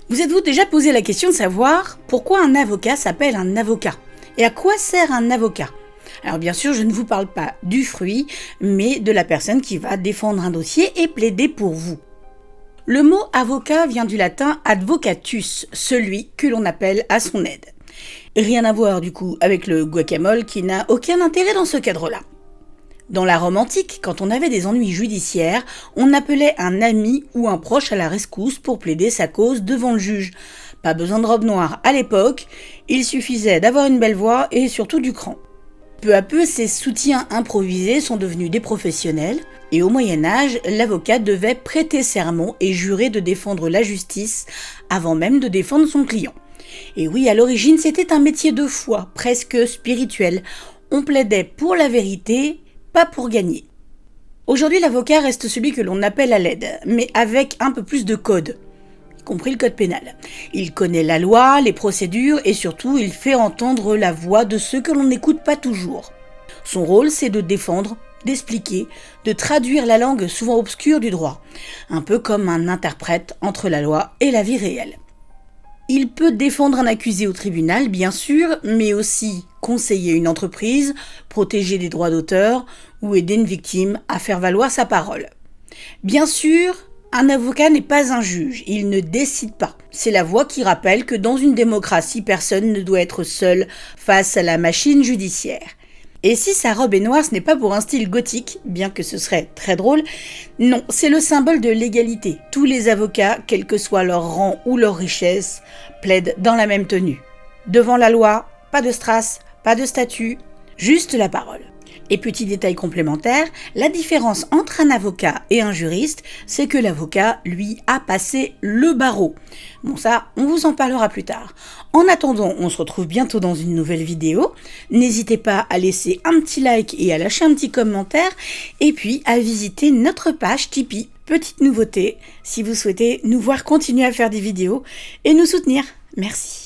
Vous êtes-vous déjà posé la question de savoir pourquoi un avocat s'appelle un avocat? Et à quoi sert un avocat? Alors bien sûr, je ne vous parle pas du fruit, mais de la personne qui va défendre un dossier et plaider pour vous. Le mot avocat vient du latin advocatus, celui que l'on appelle à son aide. Rien à voir du coup avec le guacamole qui n'a aucun intérêt dans ce cadre-là. Dans la Rome antique, quand on avait des ennuis judiciaires, on appelait un ami ou un proche à la rescousse pour plaider sa cause devant le juge. Pas besoin de robe noire à l'époque, il suffisait d'avoir une belle voix et surtout du cran. Peu à peu, ces soutiens improvisés sont devenus des professionnels, et au Moyen-Âge, l'avocat devait prêter serment et jurer de défendre la justice avant même de défendre son client. Et oui, à l'origine, c'était un métier de foi, presque spirituel. On plaidait pour la vérité, pas pour gagner. Aujourd'hui, l'avocat reste celui que l'on appelle à l'aide, mais avec un peu plus de code, y compris le code pénal. Il connaît la loi, les procédures et surtout, il fait entendre la voix de ceux que l'on n'écoute pas toujours. Son rôle, c'est de défendre, d'expliquer, de traduire la langue souvent obscure du droit, un peu comme un interprète entre la loi et la vie réelle. Il peut défendre un accusé au tribunal, bien sûr, mais aussi conseiller une entreprise, protéger des droits d'auteur ou aider une victime à faire valoir sa parole. Bien sûr, un avocat n'est pas un juge, il ne décide pas. C'est la voix qui rappelle que dans une démocratie, personne ne doit être seul face à la machine judiciaire. Et si sa robe est noire, ce n'est pas pour un style gothique, bien que ce serait très drôle. Non, c'est le symbole de l'égalité. Tous les avocats, quel que soit leur rang ou leur richesse, plaident dans la même tenue. Devant la loi, pas de strass, pas de statut, juste la parole. Et petit détail complémentaire, la différence entre un avocat et un juriste, c'est que l'avocat, lui, a passé le barreau. Bon ça, on vous en parlera plus tard. En attendant, on se retrouve bientôt dans une nouvelle vidéo. N'hésitez pas à laisser un petit like et à lâcher un petit commentaire. Et puis à visiter notre page Tipeee. Petite nouveauté, si vous souhaitez nous voir continuer à faire des vidéos et nous soutenir. Merci.